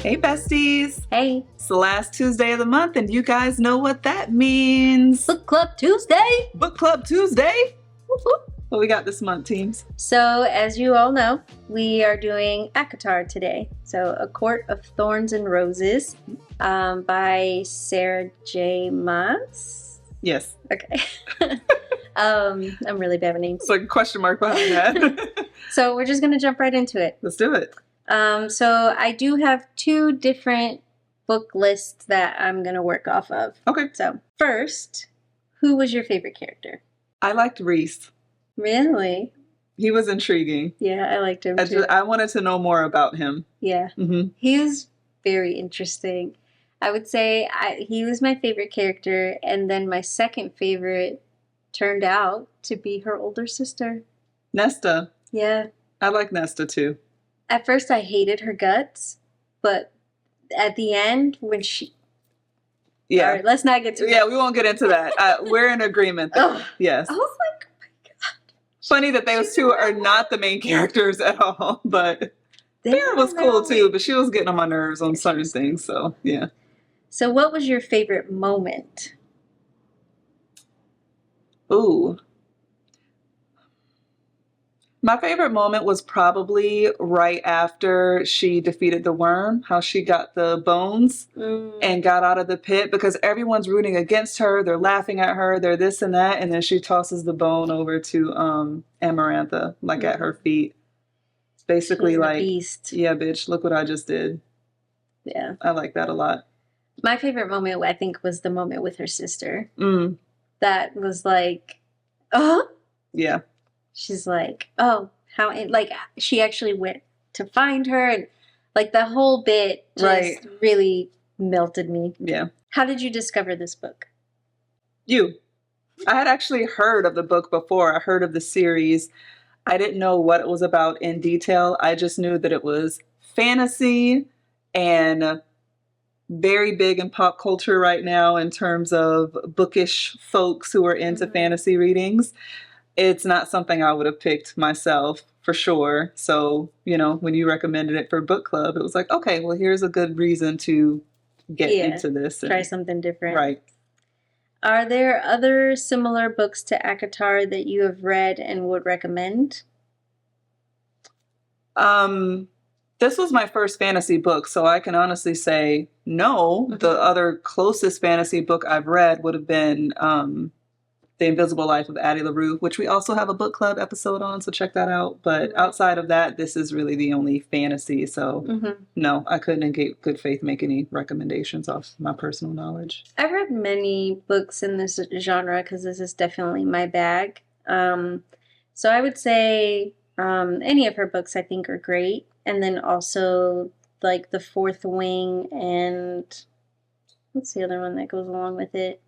Hey besties! Hey, It's the last Tuesday of the month and you guys know what that means. Book Club Tuesday! Book Club Tuesday! What we got this month, teams? So, as you all know, we are doing ACOTAR today. So, A Court of Thorns and Roses by Sarah J. Maas. Yes. Okay. I'm really bad with names. It's like a question mark behind that. So, we're just going to jump right into it. Let's do it. So, I do have two different book lists that I'm going to work off of. Okay. So, first, who was your favorite character? I liked Reese. Really? He was intriguing. Yeah, I liked him too. I wanted to know more about him. Yeah. Mm-hmm. He was very interesting. I would say he was my favorite character, and then my second favorite turned out to be her older sister. Nesta. Yeah. I like Nesta too. At first I hated her guts, but at the end when she... Yeah. All right, let's not get to Yeah, we won't get into that. We're in agreement there. Oh, Yes. I was like, oh my God. Funny that those two are not the main characters at all, but Feyre was cool too, but she was getting on my nerves on certain things, so yeah. So what was your favorite moment? Ooh. My favorite moment was probably right after she defeated the worm, how she got the bones and got out of the pit, because everyone's rooting against her, they're laughing at her, they're this and that, and then she tosses the bone over to Amarantha, like at her feet. It's basically like, beast. Yeah, bitch, look what I just did. Yeah. I like that a lot. My favorite moment, I think, was the moment with her sister. Mm. That was like, oh. Yeah. She's like, oh, how, like, she actually went to find her, and like the whole bit just really melted me. Yeah. How did you discover this book? I had actually heard of the book before. I heard of the series. I didn't know what it was about in detail. I just knew that it was fantasy and very big in pop culture right now in terms of bookish folks who are into fantasy readings. It's not something I would have picked myself for sure. So, you know, when you recommended it for book club, it was like, okay, well, here's a good reason to get into this. Try something different. Right. Are there other similar books to ACOTAR that you have read and would recommend? This was my first fantasy book, so I can honestly say no. The other closest fantasy book I've read would have been The Invisible Life of Addie LaRue, which we also have a book club episode on, so check that out. But outside of that, this is really the only fantasy, so no, I couldn't in good faith make any recommendations off my personal knowledge. I've read many books in this genre because this is definitely my bag. So I would say any of her books I think are great. And then also like The Fourth Wing and what's the other one that goes along with it?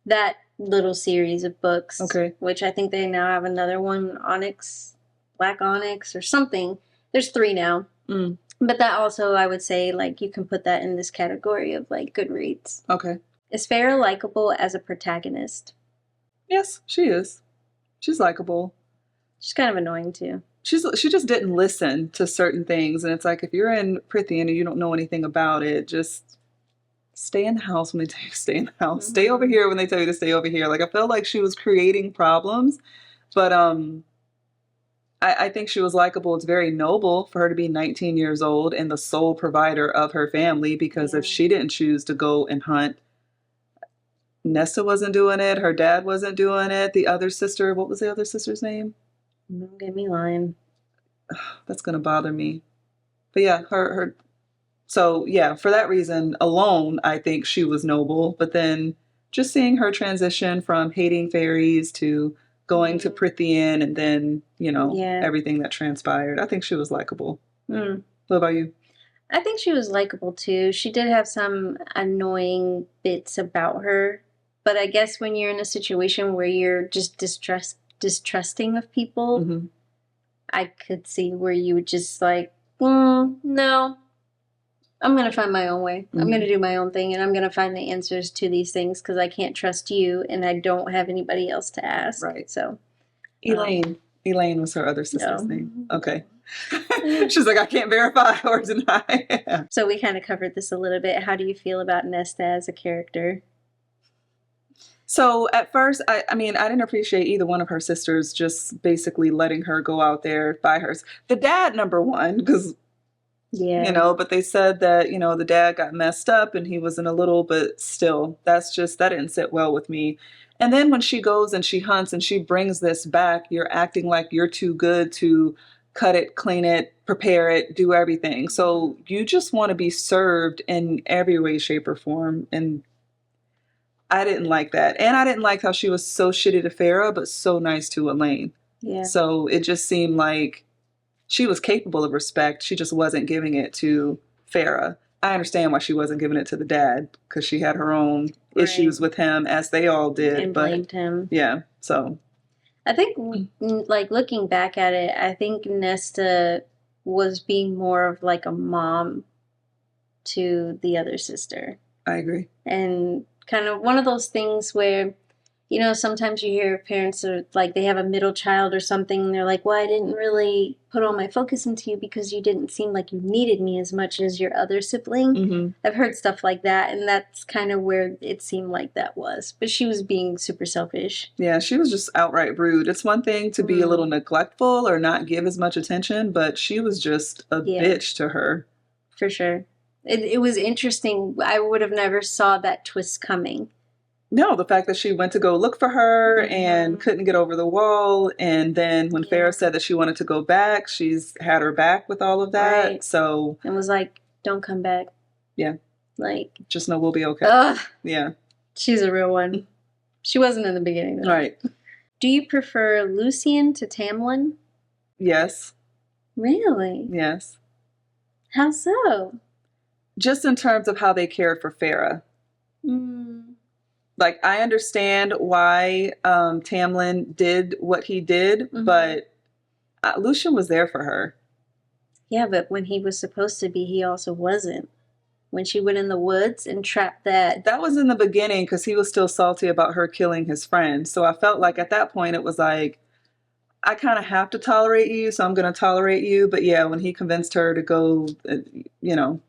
That little series of books. Okay. Which I think they now have another one, Onyx, Black Onyx or something. There's 3 now. But that also, I would say, like, you can put that in this category of, like, good reads. Okay. Is Feyre likable as a protagonist? Yes, she is. She's likable. She's kind of annoying, too. She just didn't listen to certain things. And it's like, if you're in Prythian and you don't know anything about it, just stay in the house when they tell you to stay in the house. Stay over here when they tell you to stay over here. Like, I felt like she was creating problems. But I think she was likable. It's very noble for her to be 19 years old and the sole provider of her family, because if she didn't choose to go and hunt, Nesta wasn't doing it. Her dad wasn't doing it. The other sister, what was the other sister's name? Don't get me lying. That's going to bother me. But yeah, her. So yeah, for that reason alone, I think she was noble. But then just seeing her transition from hating fairies to going to Prythian and then, you know, everything that transpired, I think she was likable. What about you? I think she was likable too. She did have some annoying bits about her. But I guess when you're in a situation where you're just distrusting of people, I could see where you would just like, no, I'm going to find my own way. I'm going to do my own thing, and I'm going to find the answers to these things because I can't trust you and I don't have anybody else to ask. Right. So, Elaine was her other sister's name. Okay. She's like, I can't verify or deny. So we kind of covered this a little bit. How do you feel about Nesta as a character? So at first, I mean, I didn't appreciate either one of her sisters just basically letting her go out there by hers. The dad, number one, because, Yeah. you know, but they said that, you know, the dad got messed up and he wasn't a little, but still, that didn't sit well with me. And then when she goes and she hunts and she brings this back, you're acting like you're too good to cut it, clean it, prepare it, do everything. So you just want to be served in every way, shape, or form. And I didn't like that. And I didn't like how she was so shitty to Feyre, but so nice to Elaine. Yeah. So it just seemed like she was capable of respect. She just wasn't giving it to Feyre. I understand why she wasn't giving it to the dad, because she had her own issues with him, as they all did. And blamed him. Yeah, so. I think, like, looking back at it, I think Nesta was being more of, like, a mom to the other sister. I agree. And kind of one of those things where, you know, sometimes you hear parents are like, they have a middle child or something, and they're like, well, I didn't really put all my focus into you because you didn't seem like you needed me as much as your other sibling. Mm-hmm. I've heard stuff like that, and that's kind of where it seemed like that was. But she was being super selfish. Yeah, she was just outright rude. It's one thing to be a little neglectful or not give as much attention, but she was just a bitch to her. For sure. It was interesting. I would have never saw that twist coming. No, the fact that she went to go look for her and couldn't get over the wall. And then when Feyre said that she wanted to go back, she's had her back with all of that. Right. So. And was like, don't come back. Yeah. Like. Just know we'll be okay. Ugh. Yeah. She's a real one. She wasn't in the beginning, though. Right. Do you prefer Lucian to Tamlin? Yes. Really? Yes. How so? Just in terms of how they cared for Feyre. Like, I understand why Tamlin did what he did, but Lucian was there for her. Yeah, but when he was supposed to be, he also wasn't. When she went in the woods and trapped that. That was in the beginning, because he was still salty about her killing his friend. So I felt like at that point it was like, I kind of have to tolerate you, so I'm going to tolerate you. But yeah, when he convinced her to go, you know,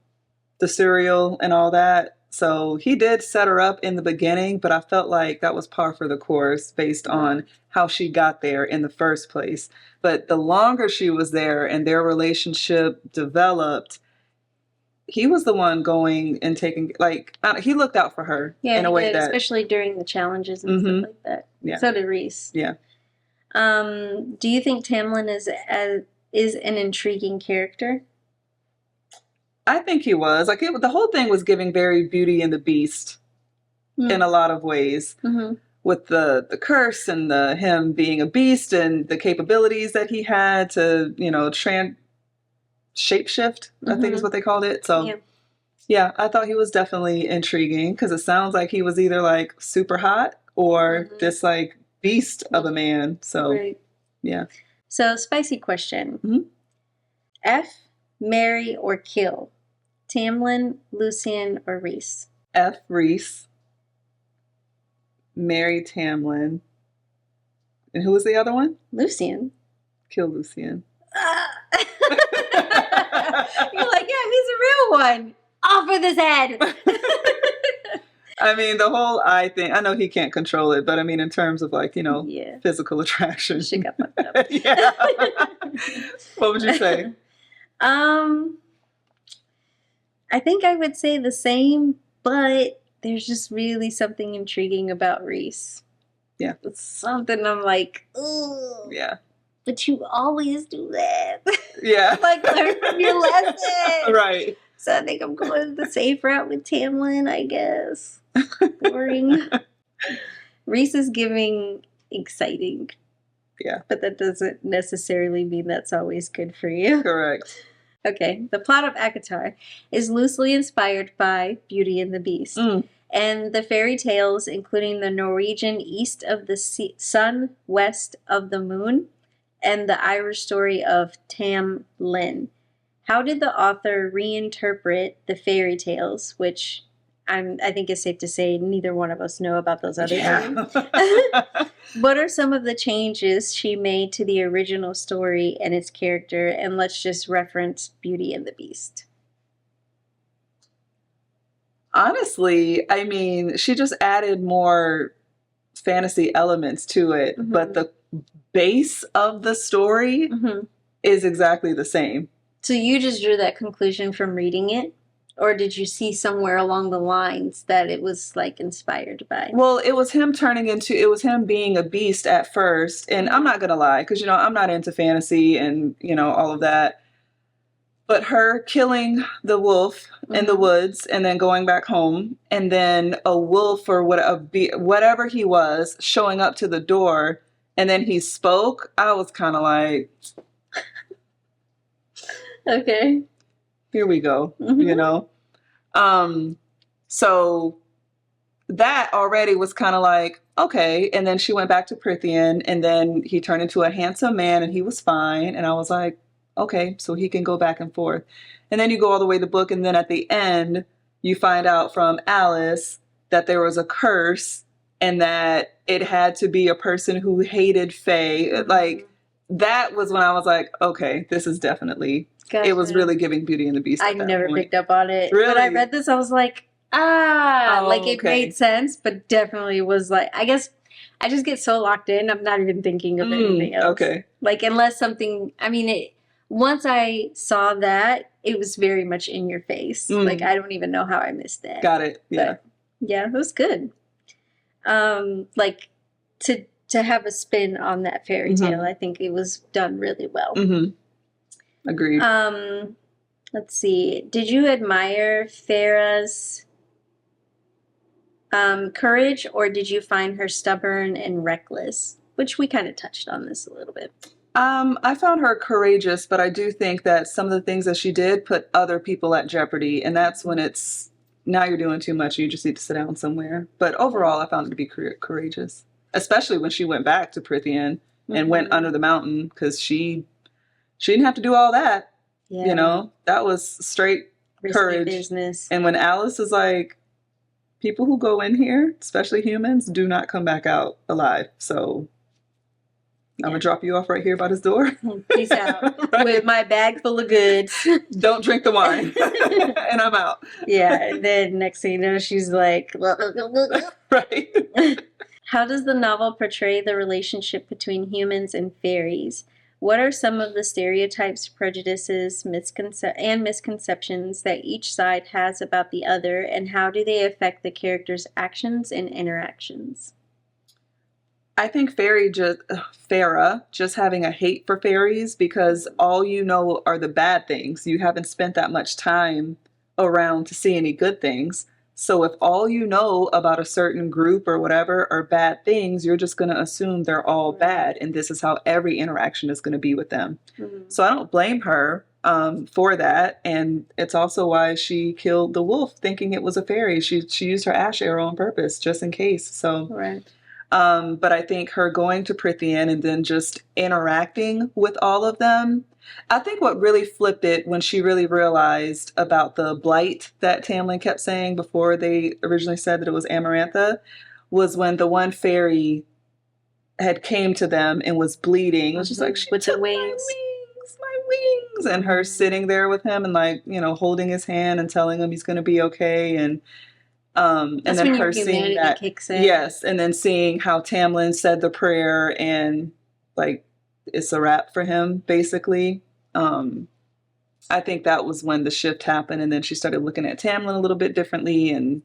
the cereal and all that. So he did set her up in the beginning, but I felt like that was par for the course based on how she got there in the first place. But the longer she was there and their relationship developed, he was the one going and taking, like, he looked out for her in a way that... especially during the challenges and stuff like that. Yeah. So did Rhys. Yeah. Do you think Tamlin is an intriguing character? I think he was. Like, the whole thing was giving very Beauty and the Beast in a lot of ways. With the curse and him being a beast and the capabilities that he had to, you know, shapeshift, I think is what they called it. So, yeah, I thought he was definitely intriguing, because it sounds like he was either, like, super hot or this, like, beast of a man. So, yeah. So, spicy question. F, marry, or kill? Tamlin, Lucian, or Rhys? F, Rhys. Marry Tamlin. And who was the other one? Lucian. Kill Lucian. You're like, yeah, he's a real one. Off with his head. I mean, the whole eye thing, I know he can't control it, but I mean, in terms of, like, you know, physical attraction. She got fucked up. Yeah. What would you say? I think I would say the same, but there's just really something intriguing about Rhys. Yeah. It's something I'm like, ooh. Yeah. But you always do that. Yeah. Like, learn from your lesson. Right. So I think I'm going the safe route with Tamlin, I guess. Boring. Rhys is giving exciting. Yeah. But that doesn't necessarily mean that's always good for you. Correct. Okay, the plot of ACOTAR is loosely inspired by Beauty and the Beast, and the fairy tales, including the Norwegian East of the Sun, West of the Moon, and the Irish story of Tamlin. How did the author reinterpret the fairy tales, which I think it's safe to say neither one of us know about those other ones? What are some of the changes she made to the original story and its character? And let's just reference Beauty and the Beast. Honestly, I mean, she just added more fantasy elements to it, but the base of the story is exactly the same. So you just drew that conclusion from reading it? Or did you see somewhere along the lines that it was like inspired by? Well, it was him being a beast at first. And I'm not going to lie, because, I'm not into fantasy and, all of that. But her killing the wolf in the woods and then going back home, and then a wolf or whatever he was showing up to the door, and then he spoke, I was kind of like, okay, here we go, So that already was kind of like, okay. And then she went back to Prythian, and then he turned into a handsome man and he was fine. And I was like, okay, so he can go back and forth. And then you go all the way to the book, and then at the end, you find out from Alice that there was a curse and that it had to be a person who hated Fae. Like, that was when I was like, okay, this is definitely, it was really giving Beauty and the Beast. I never picked up on it. Really? When I read this, I was like, it made sense, but definitely was like, I guess I just get so locked in, I'm not even thinking of anything else. Okay. Like, unless something, once I saw that, it was very much in your face. Like, I don't even know how I missed that. Got it. Yeah. But, yeah, it was good. Like, to have a spin on that fairy tale, I think it was done really well. Agreed. Let's see. Did you admire Feyre's courage, or did you find her stubborn and reckless? Which we kind of touched on this a little bit. I found her courageous, but I do think that some of the things that she did put other people at jeopardy, and that's when it's, now you're doing too much, you just need to sit down somewhere. But overall, I found her to be courageous, especially when she went back to Prythian and went under the mountain, because she didn't have to do all that. Yeah. That was straight risky courage. Business. And when Alice is like, people who go in here, especially humans, do not come back out alive. So I'm going to drop you off right here by this door. Peace out. Right? With my bag full of goods. Don't drink the wine. And I'm out. Yeah. And then next thing you know, she's like, right. How does the novel portray the relationship between humans and fairies? What are some of the stereotypes, prejudices, and misconceptions that each side has about the other, and how do they affect the characters' actions and interactions? I think Feyre just having a hate for fairies because all you know are the bad things. You haven't spent that much time around to see any good things. So if all you know about a certain group or whatever are bad things, you're just going to assume they're all bad. And this is how every interaction is going to be with them. So I don't blame her for that. And it's also why she killed the wolf thinking it was a fairy. She used her ash arrow on purpose just in case. So, but I think her going to Prythian and then just interacting with all of them, I think what really flipped it when she really realized about the blight that Tamlin kept saying before they originally said that it was Amarantha was when the one fairy had came to them and was bleeding. It was just like, she with took the wings. my wings. And her sitting there with him and like, holding his hand and telling him he's going to be okay. And then her seeing that, kicks in. Yes. And then seeing how Tamlin said the prayer and like, it's a wrap for him, basically. I think that was when the shift happened, and then she started looking at Tamlin a little bit differently, and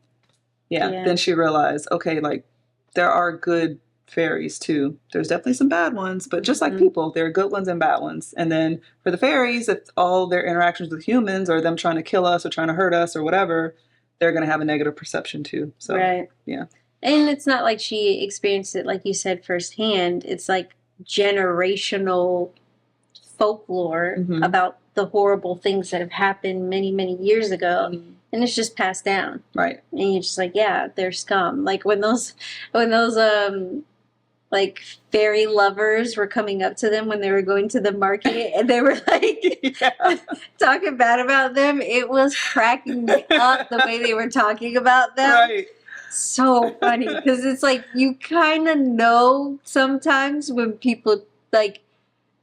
then she realized, okay, like, there are good fairies, too. There's definitely some bad ones, but just like people, there are good ones and bad ones. And then for the fairies, if all their interactions with humans are them trying to kill us or trying to hurt us or whatever, they're going to have a negative perception, too. So, yeah. And it's not like she experienced it, like you said, firsthand. It's like generational folklore about the horrible things that have happened many, many years ago. And it's just passed down. Right. And you're just like, yeah, they're scum. Like when those like fairy lovers were coming up to them when they were going to the market and they were like talking bad about them. It was cracking me up the way they were talking about them. Right. so funny because it's like you kind of know sometimes when people like,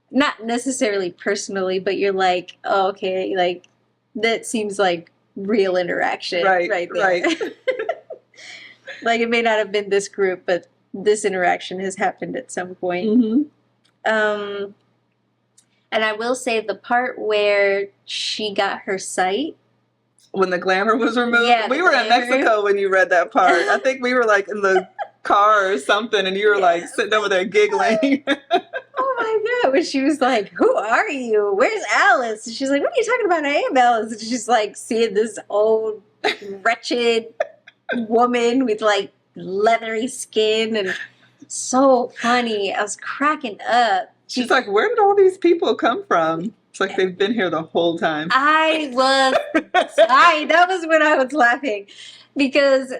not necessarily personally, but you're like, oh, okay, like that seems like real interaction right there. Right. Like it may not have been this group, but this interaction has happened at some point. Mm-hmm. And I will say the part where she got her sight. When the glamour was removed? Yeah, we were in Mexico when you read that part. I think we were like in the car or something, and you were like sitting over there giggling. Oh my God. When she was like, who are you? Where's Alice? And she's like, what are you talking about? I am Alice. And she's like seeing this old, wretched woman with like leathery skin and so funny. I was cracking up. She's like, where did all these people come from? It's like they've been here the whole time. That was when I was laughing. Because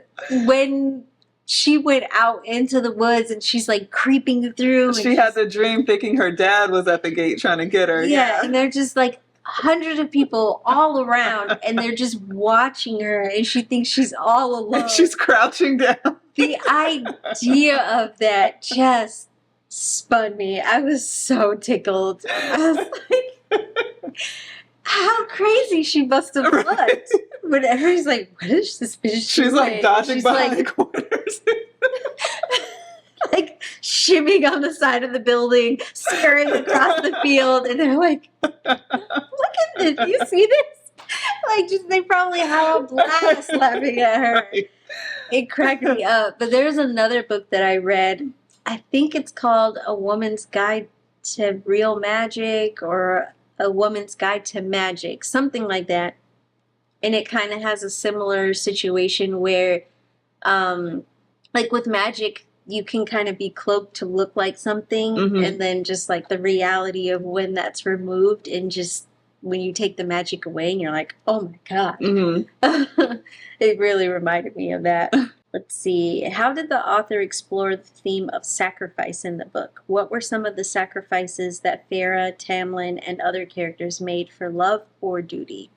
when she went out into the woods and she's like creeping through. She had the dream thinking her dad was at the gate trying to get her. Yeah, and they're just like hundreds of people all around and they're just watching her and she thinks she's all alone. And she's crouching down. The idea of that just spun me. I was so tickled. I was like, how crazy she must have looked. Right. But everybody's like, what is this bitch She's like dodging behind the corners. Like shimmying on the side of the building, scurrying across the field, and they're like, look at this, you see this? Like, just they probably have a blast laughing at her. Right. It cracked me up. But there's another book that I read. I think it's called A Woman's Guide to Real Magic or A Woman's Guide to Magic, something like that. And it kind of has a similar situation where, like with magic, you can kind of be cloaked to look like something, mm-hmm. and then just like the reality of when that's removed and just when you take the magic away and you're like, oh my God. Mm-hmm. It really reminded me of that. Let's see. How did the author explore the theme of sacrifice in the book? What were some of the sacrifices that Feyre, Tamlin, and other characters made for love or duty?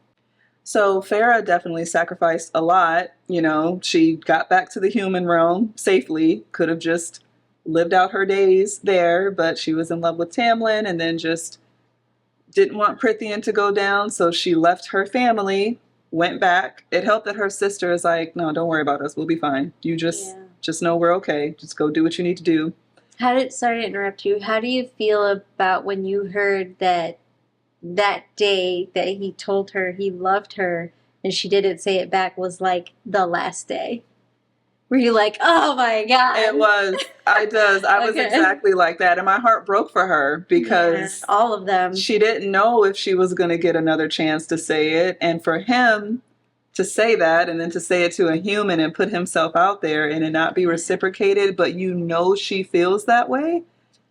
So Feyre definitely sacrificed a lot. You know, she got back to the human realm safely, could have just lived out her days there, but she was in love with Tamlin and then just didn't want Prythian to go down, so she left her family, went back. It helped that her sister is like, no, don't worry about us. We'll be fine. You just know we're okay. Just go do what you need to do. Sorry to interrupt you. How do you feel about when you heard that day that he told her he loved her and she didn't say it back was like the last day? Were you like, oh my God? It was. I was exactly like that. And my heart broke for her because all of them. She didn't know if she was going to get another chance to say it. And for him to say that and then to say it to a human and put himself out there and it not be reciprocated, but you know she feels that way.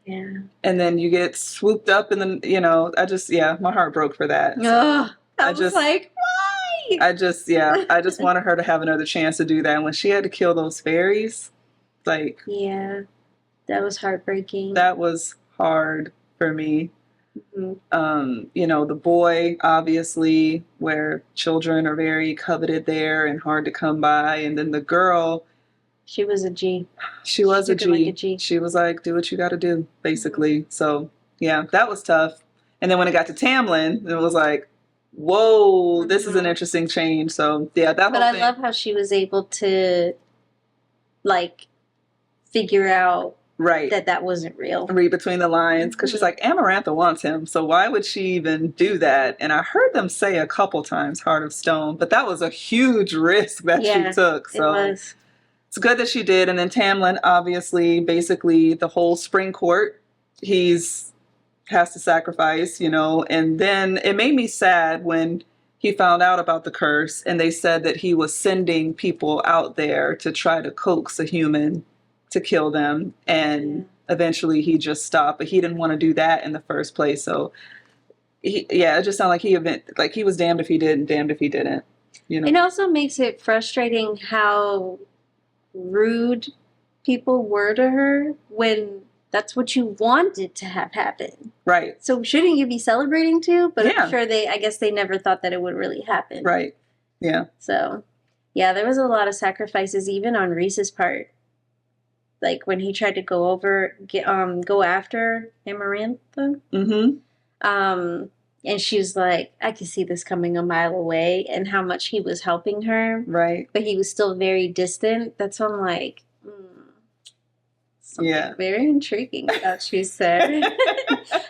Yeah. And then you get swooped up and then, you know, my heart broke for that. So I was like, why? I just wanted her to have another chance to do that. And when she had to kill those faeries, like... Yeah, that was heartbreaking. That was hard for me. Mm-hmm. You know, the boy, obviously, where children are very coveted there and hard to come by. And then the girl... She was a G. She was a G. She was like, do what you got to do, basically. Mm-hmm. So, yeah, that was tough. And then when it got to Tamlin, it was like, whoa, this is an interesting change. So, yeah, that whole thing. I love how she was able to, like, figure out that wasn't real. Read between the lines. Because she's like, Amarantha wants him. So why would she even do that? And I heard them say a couple times, Heart of Stone. But that was a huge risk that she took. So it was. It's good that she did. And then Tamlin, obviously, basically the whole spring court, has to sacrifice, you know. And then it made me sad when he found out about the curse and they said that he was sending people out there to try to coax a human to kill them. And eventually he just stopped. But he didn't want to do that in the first place. So, it just sounded like he was damned if he did and damned if he didn't. You know? It also makes it frustrating how rude people were to her when that's what you wanted to have happen. Right. So shouldn't you be celebrating too? But I'm sure I guess they never thought that it would really happen. Right. Yeah. So Yeah, there was a lot of sacrifices even on Reese's part. Like when he tried to go after Amarantha. And she was like, I could see this coming a mile away, and how much he was helping her. Right. But he was still very distant. That's when I'm like, something very intriguing about you, sir.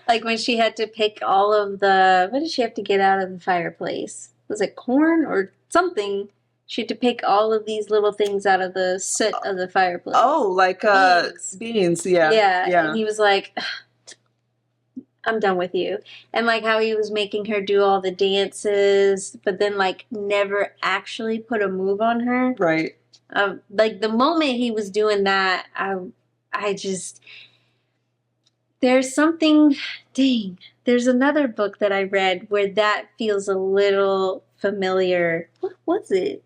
Like when she had to pick all of what did she have to get out of the fireplace? Was it corn or something? She had to pick all of these little things out of the soot of the fireplace. Oh, like beans. Yeah. Yeah. And he was like, I'm done with you. And like how he was making her do all the dances, but then like never actually put a move on her. Right. Like the moment he was doing that, I just, there's something, there's another book that I read where that feels a little familiar. What was it?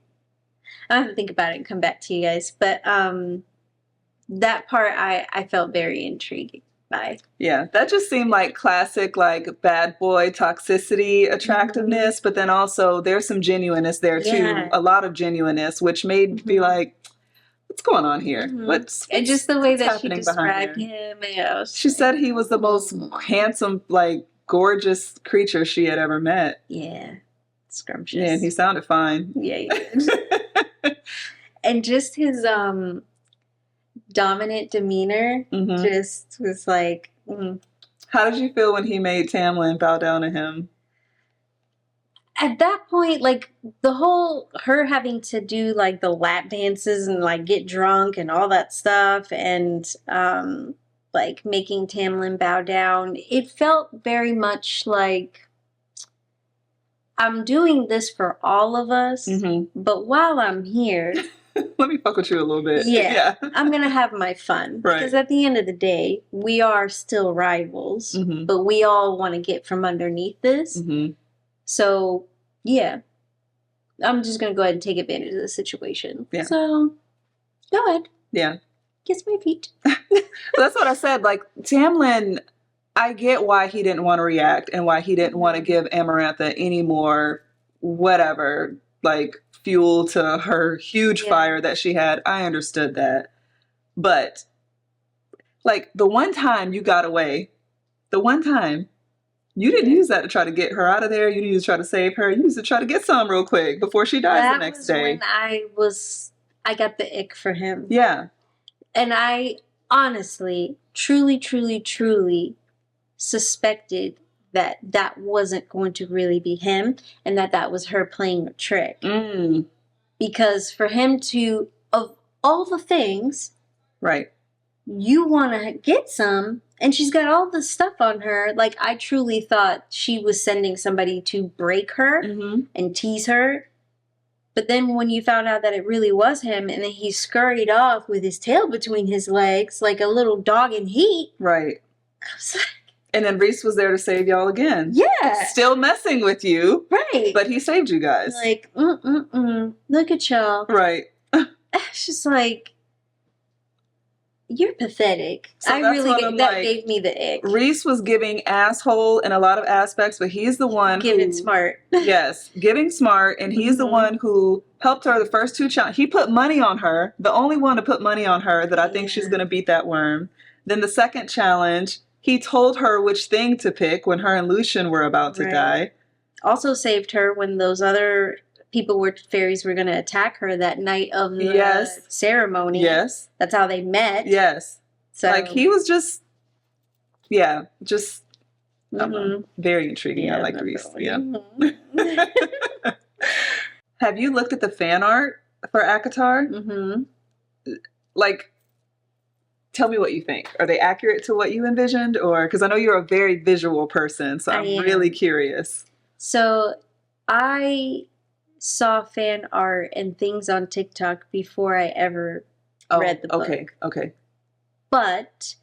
I have to think about it and come back to you guys. But that part I felt very intrigued by. Yeah, that just seemed like classic, like bad boy toxicity, attractiveness, but then also there's some genuineness there too. A lot of genuineness, which made me be like, what's going on here? What's and just the way that she described him. She said he was the most handsome, like gorgeous creature she had ever met. Yeah, scrumptious. Yeah, and he sounded fine. Yeah, he did. And just his dominant demeanor just was like. How did you feel when he made Tamlin bow down to him? At that point, like the whole her having to do like the lap dances and like get drunk and all that stuff and like making Tamlin bow down, it felt very much like I'm doing this for all of us, but while I'm here, let me fuck with you a little bit. Yeah. I'm going to have my fun. Right. Because at the end of the day, we are still rivals, but we all want to get from underneath this. So, yeah. I'm just going to go ahead and take advantage of the situation. Yeah. So, go ahead. Yeah. Kiss my feet. That's what I said. Like, Tamlin, I get why he didn't want to react and why he didn't want to give Amarantha any more whatever, like, fuel to her huge fire that she had. I understood that. But, like, the one time you got away, the one time, you didn't use that to try to get her out of there. You didn't use to try to save her. You used to try to get some real quick before she dies the next day. That was when I got the ick for him. Yeah. And I honestly, truly suspected that that wasn't going to really be him and that was her playing a trick. Because for him to, of all the things, right, you want to get some, and she's got all this stuff on her. Like, I truly thought she was sending somebody to break her and tease her. But then when you found out that it really was him, and then he scurried off with his tail between his legs like a little dog in heat. Right. I was like, and then Rhys was there to save y'all again. Yeah. Still messing with you. Right. But he saved you guys. Like, look at y'all. Right. It's just like, you're pathetic. So that gave me the ick. Rhys was giving asshole in a lot of aspects, but he's the one giving smart. Yes, giving smart, and he's the one who helped her the first two challenges. He put money on her, the only one to put money on her that I think she's going to beat that worm. Then the second challenge, he told her which thing to pick when her and Lucien were about to die. Also saved her when those other fairies were going to attack her that night of the ceremony. Yes. That's how they met. Yes. So, like, he was just very intriguing. I like Rhys. Yeah. Have you looked at the fan art for ACOTAR? Like, tell me what you think. Are they accurate to what you envisioned? Or, because I know you're a very visual person, so I'm really curious. So, I saw fan art and things on TikTok before I ever read the book. Okay. But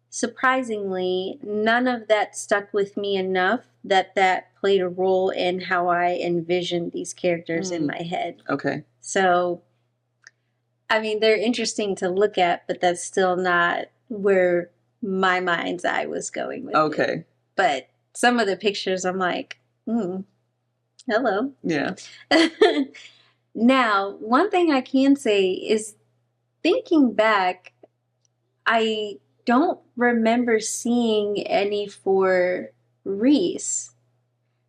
surprisingly, none of that stuck with me enough that played a role in how I envisioned these characters in my head. Okay. So, I mean, they're interesting to look at, but that's still not where my mind's eye was going with it. But some of the pictures, I'm like, hello. Yeah. Now, one thing I can say is, thinking back, I don't remember seeing any for Reese.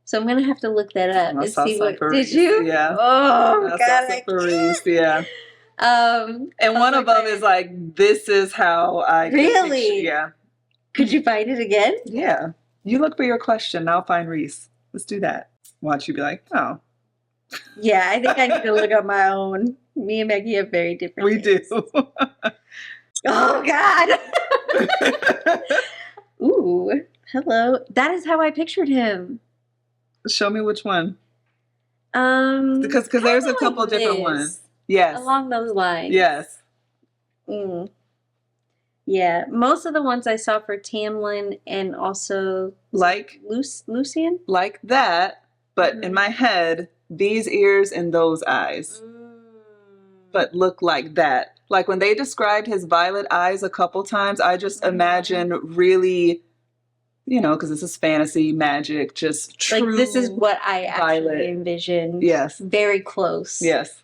So I'm gonna have to look that up I and saw see some what. for Did Reese. you? Yeah. Oh I God, saw some I for can't. Reese. Yeah. And one of them is like, this is how I can picture. Really? Yeah. Could you find it again? Yeah. You look for your question. I'll find Reese. Let's do that. Watch you be like, oh, Yeah, I think I need to look up my own. Me and Maggie have very different. we do. Oh God. Ooh, hello. That is how I pictured him. Show me which one. Because there's a couple different ones. Yes. Along those lines. Yes. Mm. Yeah, most of the ones I saw for Tamlin and also Like Lucian, like that, but in my head, these ears and those eyes, but look like that. Like when they described his violet eyes a couple times, I just imagine really, you know, because this is fantasy magic, just true. Like this is what I actually violet. envisioned. Yes. Very close. Yes.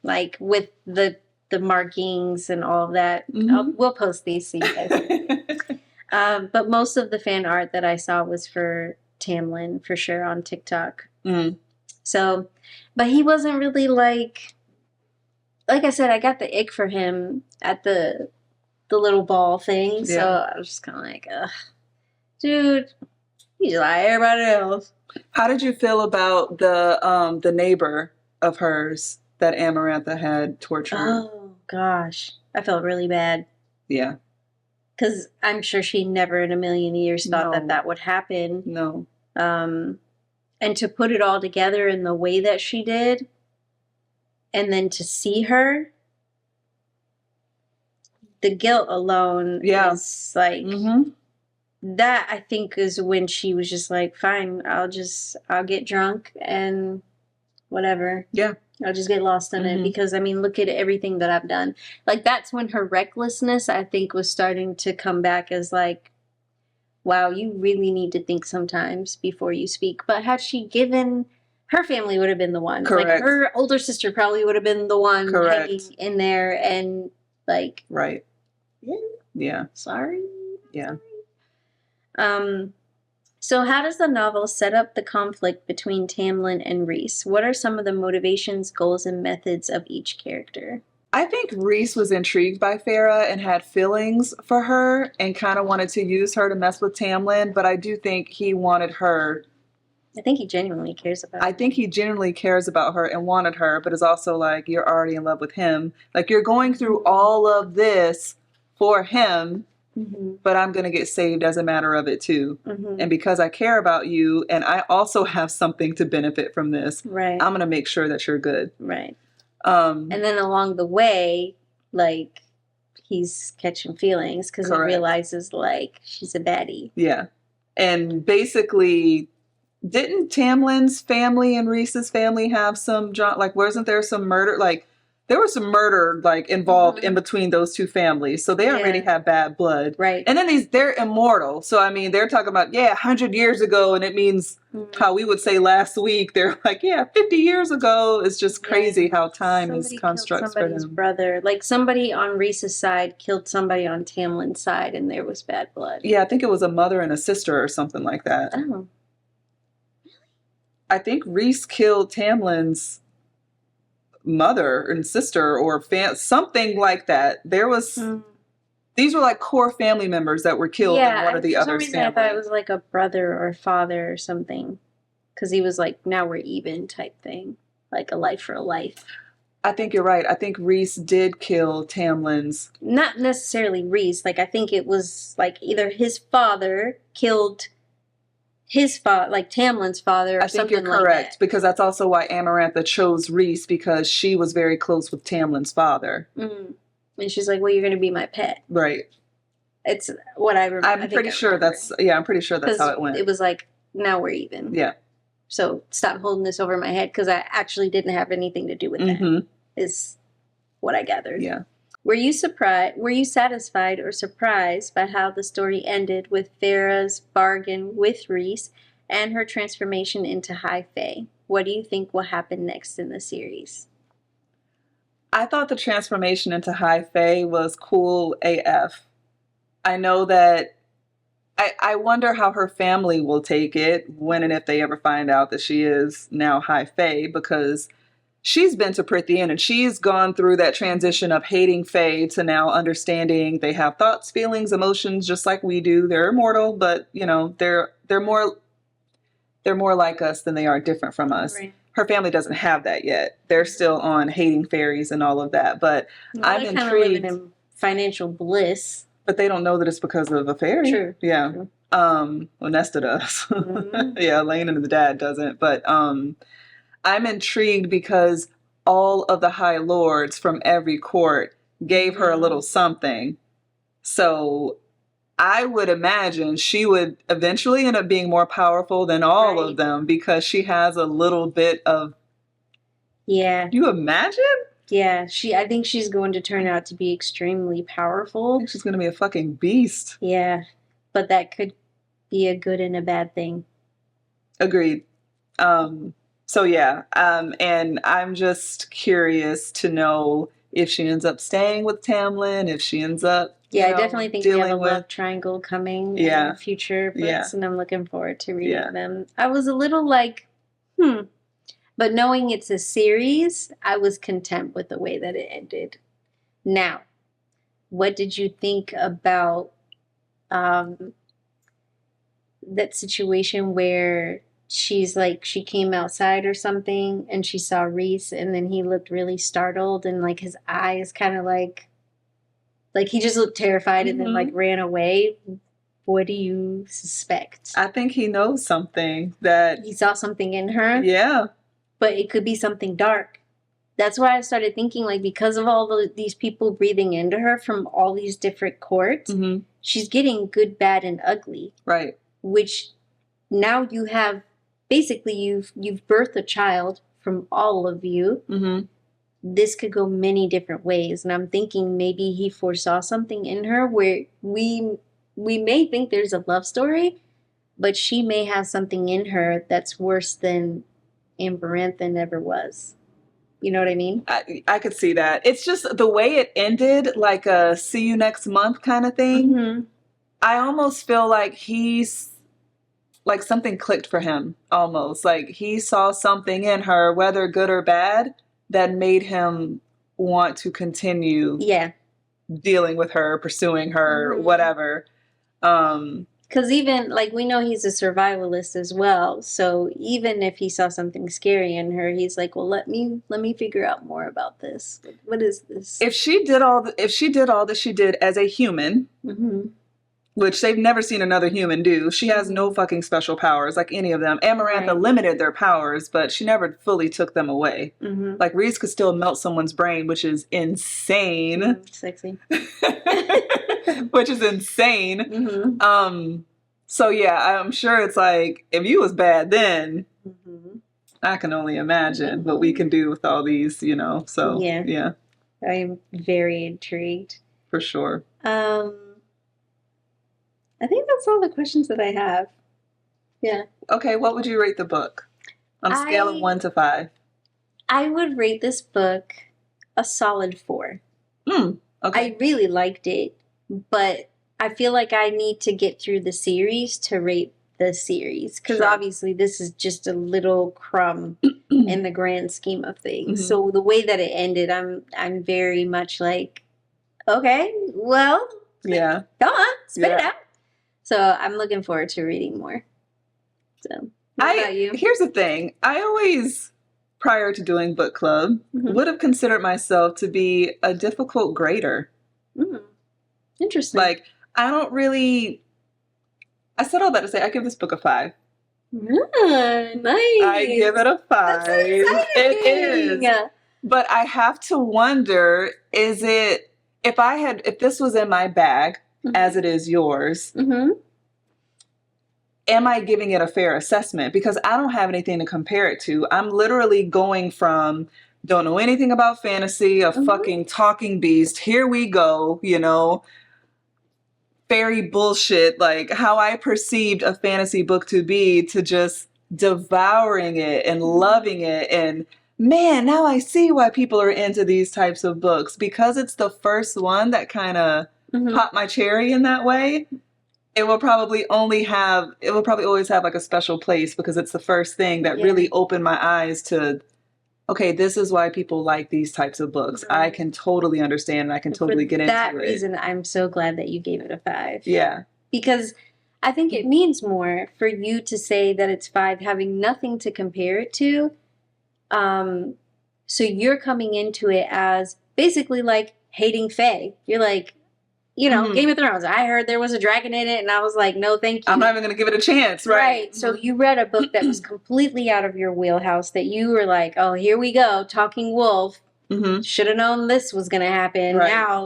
Like with the markings and all of that. We'll post these so you guys. But most of the fan art that I saw was for Tamlin for sure on TikTok. So, but he wasn't really like I said, I got the ick for him at the little ball thing. So I was just kind of like, ugh, dude, he's like everybody else. How did you feel about the neighbor of hers that Amarantha had tortured? Oh gosh, I felt really bad. Yeah. Because I'm sure she never in a million years thought that would happen. No. And to put it all together in the way that she did, and then to see her, the guilt alone is like, that I think is when she was just like, fine, I'll get drunk and whatever. Yeah. I'll just get lost in it because, I mean, look at everything that I've done. Like, that's when her recklessness, I think, was starting to come back as like, wow, you really need to think sometimes before you speak. But had she given, her family would have been the one. Correct. Like, her older sister probably would have been the one hanging in there and like. Right. Yeah. Sorry. Yeah. So how does the novel set up the conflict between Tamlin and Reese? What are some of the motivations, goals, and methods of each character? I think Reese was intrigued by Feyre and had feelings for her and kind of wanted to use her to mess with Tamlin, but I do think he wanted her. I think he genuinely cares about her. I think he genuinely cares about her and wanted her, but is also like, you're already in love with him. Like, you're going through all of this for him, but I'm going to get saved as a matter of it too. And because I care about you and I also have something to benefit from this, I'm going to make sure that you're good. Right. And then along the way, like, he's catching feelings because he realizes, like, she's a baddie. Yeah. And basically, didn't Tamlin's family and Reese's family have some, like, wasn't there some murder? Like, there was some murder, like, involved in between those two families. So they already have bad blood. Right. And then they're immortal. So, I mean, they're talking about, 100 years ago. And it means how we would say last week. They're like, 50 years ago. It's just crazy how time is constructs for them. Brother. Like, somebody on Reese's side killed somebody on Tamlin's side. And there was bad blood. Yeah, I think it was a mother and a sister or something like that. Oh. I think Reese killed Tamlin's mother and sister or something like that. There was these were like core family members that were killed in one of the other families. I thought it was like a brother or father or something, because he was like, now we're even type thing, like a life for a life. I think you're right. I think Reese did kill Tamlin's. Not necessarily Reese. Like, I think it was like either his father killed his father, like Tamlin's father, or something like that. I think you're correct, because that's also why Amarantha chose Reese, because she was very close with Tamlin's father. And she's like, well, you're going to be my pet. Right. It's what I remember. I'm pretty sure that's how it went. It was like, now we're even. Yeah. So stop holding this over my head, because I actually didn't have anything to do with that, is what I gathered. Yeah. Were you satisfied or surprised by how the story ended with Feyre's bargain with Reese and her transformation into High Fae? What do you think will happen next in the series? I thought the transformation into High Fae was cool AF. I know that I wonder how her family will take it when and if they ever find out that she is now High Fae, because she's been to Prythian and she's gone through that transition of hating Fae to now understanding they have thoughts, feelings, emotions, just like we do. They're immortal, but you know, they're more like us than they are different from us. Right. Her family doesn't have that yet. They're still on hating fairies and all of that. But well, I'm intrigued. Living in financial bliss. But they don't know that it's because of a fairy. True. Yeah. True. Well, Nesta does. Mm-hmm. Yeah, Lane and the dad doesn't. But I'm intrigued because all of the High Lords from every court gave her a little something. So I would imagine she would eventually end up being more powerful than all of them because she has a little bit of... Yeah. You imagine? Yeah, I think she's going to turn out to be extremely powerful. I think she's going to be a fucking beast. Yeah, but that could be a good and a bad thing. Agreed. So yeah, and I'm just curious to know if she ends up staying with Tamlin, if she ends up... Yeah, I definitely think we have a love triangle coming in our future books, and I'm looking forward to reading them. I was a little like, but knowing it's a series, I was content with the way that it ended. Now, what did you think about that situation where she's like, she came outside or something and she saw Reese and then he looked really startled and like his eyes kind of like he just looked terrified and then like ran away? What do you suspect? I think he knows something, that he saw something in her. Yeah. But it could be something dark. That's why I started thinking, like, because of all these people breathing into her from all these different courts, she's getting good, bad, and ugly. Right. Which now you have, basically, you've birthed a child from all of you. This could go many different ways. And I'm thinking maybe he foresaw something in her where we may think there's a love story, but she may have something in her that's worse than Amaranthine ever was. You know what I mean? I could see that. It's just the way it ended, like a see you next month kind of thing. I almost feel like he's, like something clicked for him, almost. Like he saw something in her, whether good or bad, that made him want to continue dealing with her, pursuing her, whatever. Because even, like, we know he's a survivalist as well. So even if he saw something scary in her, he's like, well, let me figure out more about this. What is this? If she did all that she did as a human, which they've never seen another human do, she has no fucking special powers like any of them. Amarantha limited their powers, but she never fully took them away. Like Reese could still melt someone's brain, which is insane. Sexy. Which is insane. So yeah, I'm sure it's like, if you was bad then, I can only imagine what we can do with all these, you know. So yeah. I'm very intrigued. For sure. I think that's all the questions that I have. Yeah. Okay, what would you rate the book on a scale of 1 to 5? I would rate this book a solid 4. Okay. I really liked it, but I feel like I need to get through the series to rate the series, because obviously this is just a little crumb in the grand scheme of things. So the way that it ended, I'm very much like, okay, well, go on, spit it out. So I'm looking forward to reading more. So what about you? Here's the thing. I always, prior to doing book club, would have considered myself to be a difficult grader. Interesting. Like, I don't really... I said all that to say I give this book a 5. Nice. I give it a 5. That's so exciting. It is. But I have to wonder, is it... If this was in my bag, as it is yours, am I giving it a fair assessment? Because I don't have anything to compare it to. I'm literally going from don't know anything about fantasy, a fucking talking beast, here we go, you know, fairy bullshit, like how I perceived a fantasy book to be, to just devouring it and loving it and man, now I see why people are into these types of books, because it's the first one that kind of popped my cherry in that way. It will probably always have like a special place, because it's the first thing that really opened my eyes to, okay, this is why people like these types of books. I can totally understand, and I can totally get into it. For that reason, I'm so glad that you gave it a 5. Yeah. Because I think it means more for you to say that it's 5, having nothing to compare it to. So you're coming into it as basically like hating Fae. You're like, you know, Game of Thrones. I heard there was a dragon in it, and I was like, no, thank you. I'm not even going to give it a chance, right? Right. So you read a book that was completely out of your wheelhouse, that you were like, oh, here we go, talking wolf. Should have known this was going to happen. Right. Now,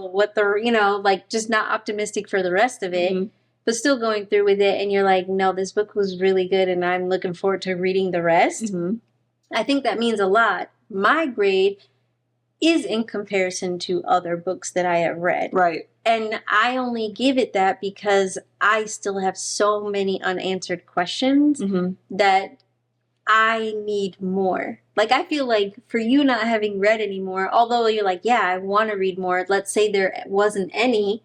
like, just not optimistic for the rest of it, but still going through with it. And you're like, no, this book was really good, and I'm looking forward to reading the rest. I think that means a lot. My grade is in comparison to other books that I have read. Right. And I only give it that because I still have so many unanswered questions that I need more. Like, I feel like for you not having read anymore, although you're like, yeah, I want to read more, let's say there wasn't any,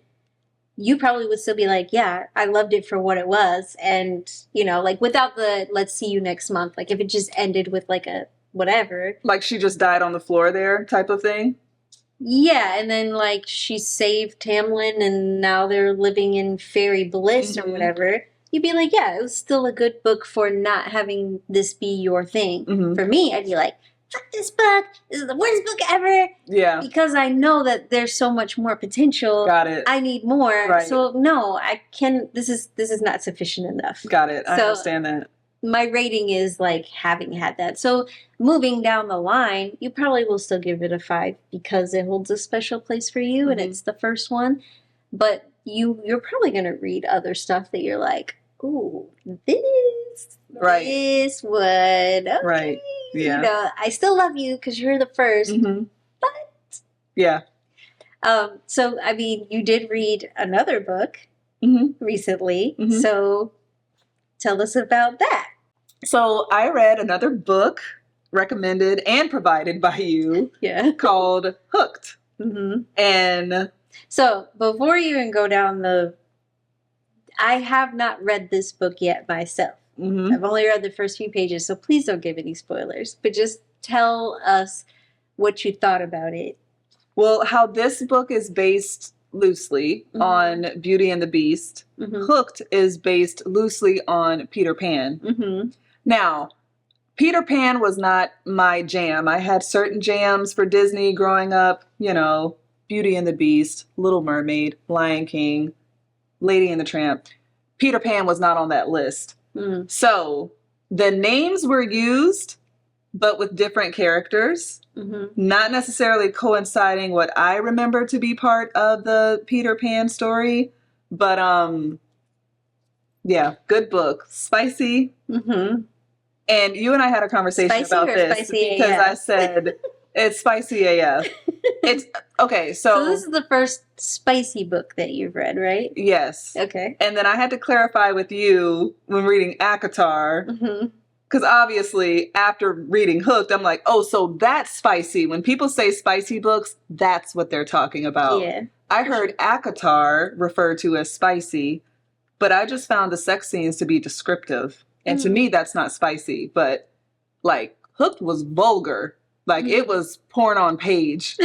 you probably would still be like, yeah, I loved it for what it was. And, you know, like, without the let's see you next month, like if it just ended with like a whatever. Like she just died on the floor there type of thing? Yeah, and then like she saved Tamlin and now they're living in fairy bliss or whatever. You'd be like, yeah, it was still a good book for not having this be your thing. For me, I'd be like, fuck this book. This is the worst book ever. Yeah. Because I know that there's so much more potential. Got it. I need more. Right. So no, this is not sufficient enough. Got it. I understand that. My rating is like having had that. So moving down the line, you probably will still give it a 5 because it holds a special place for you and it's the first one. But you're probably going to read other stuff that you're like, ooh, this would. Okay. Right. Yeah. You know, I still love you because you're the first, but. Yeah. So, I mean, you did read another book recently. So tell us about that. So I read another book recommended and provided by you called Hooked. And so before you even go down I have not read this book yet myself. I've only read the first few pages, so please don't give any spoilers, but just tell us what you thought about it. Well, how this book is based loosely on Beauty and the Beast. Hooked is based loosely on Peter Pan. Now, Peter Pan was not my jam. I had certain jams for Disney growing up, you know, Beauty and the Beast, Little Mermaid, Lion King, Lady and the Tramp. Peter Pan was not on that list. So the names were used, but with different characters, not necessarily coinciding what I remember to be part of the Peter Pan story. But yeah, good book. Spicy. And you and I had a conversation about this because I said it's spicy AF. It's okay. So this is the first spicy book that you've read, right? Yes. Okay. And then I had to clarify with you when reading ACOTAR, because obviously after reading Hooked, I'm like, oh, so that's spicy. When people say spicy books, that's what they're talking about. Yeah. I heard ACOTAR referred to as spicy, but I just found the sex scenes to be descriptive. And to me, that's not spicy. But, like, Hooked was vulgar. Like, it was porn on page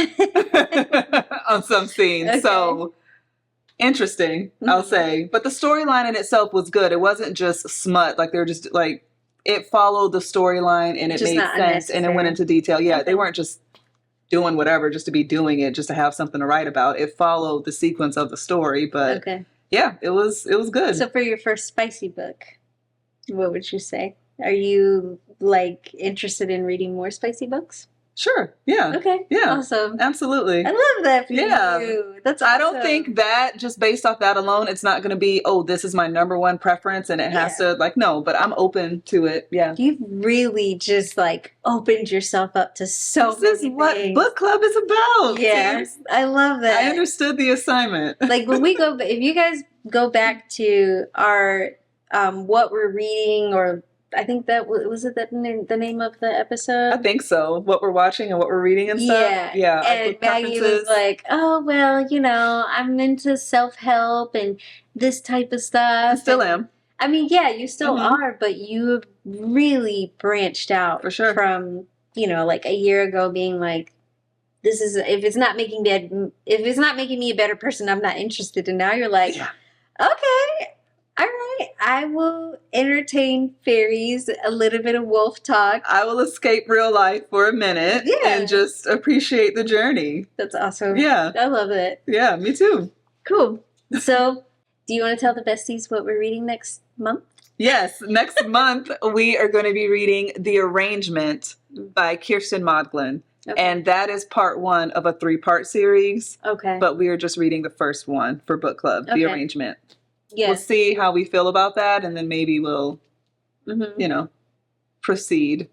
on some scenes. Okay. So, interesting, I'll say. But the storyline in itself was good. It wasn't just smut. Like, they were just, like, it followed the storyline and it made sense and it went into detail. Yeah, they weren't just doing whatever just to be doing it, just to have something to write about. It followed the sequence of the story. But, yeah, it was good. So, for your first spicy book, what would you say? Are you, like, interested in reading more spicy books? Sure. Yeah. Okay. Yeah. Awesome. Absolutely. I love that for you. That's awesome. I don't think that just based off that alone, it's not going to be, oh, this is my number one preference and it has to, like, no, but I'm open to it. Yeah. You've really just, like, opened yourself up to so many things. This is what book club is about. Yeah. I love that. I understood the assignment. Like, when we go, if you guys go back to our, what we're reading or I think that was it that the name of the episode. I think so. What we're watching and what we're reading and stuff. Yeah. And Maggie was like, "Oh well, I'm into self-help and this type of stuff." I still am. I mean, yeah, you still are, but you've really branched out for sure from like a year ago being like, "This is if it's not making me a better person, I'm not interested." And now you're like, "Okay. All right, I will entertain fairies, a little bit of wolf talk. I will escape real life for a minute and just appreciate the journey." That's awesome. Yeah. I love it. Yeah, me too. Cool. So, do you want to tell the besties what we're reading next month? Yes, next month we are going to be reading The Arrangement by Kirsten Modglin. Okay. And that is part 1 of a 3-part series. Okay. But we are just reading the first one for book club, The Arrangement. Yes. We'll see how we feel about that, and then maybe we'll, proceed.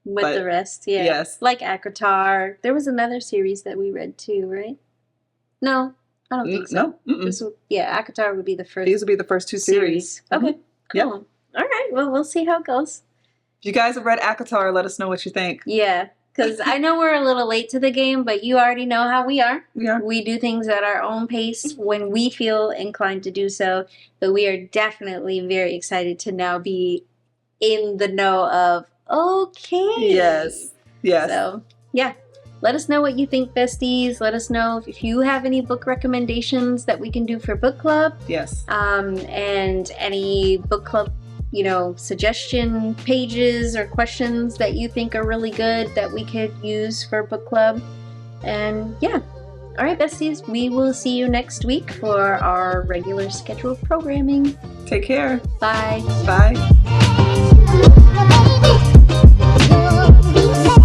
With the rest, yeah. Yes. Like Akatar. There was another series that we read too, right? No, I don't think so. No. Akatar would be the first. These would be the first 2 series. Okay, cool. Yep. All right, well, we'll see how it goes. If you guys have read Akatar, let us know what you think. Yeah. Because I know we're a little late to the game, but you already know how we are. Yeah. We do things at our own pace when we feel inclined to do so. But we are definitely very excited to now be in the know of, okay. Yes. So, yeah. Let us know what you think, besties. Let us know if you have any book recommendations that we can do for book club. Yes. And any book club suggestion pages or questions that you think are really good that we could use for book club. And yeah. All right, besties, we will see you next week for our regular scheduled programming. Take care. Bye. Bye.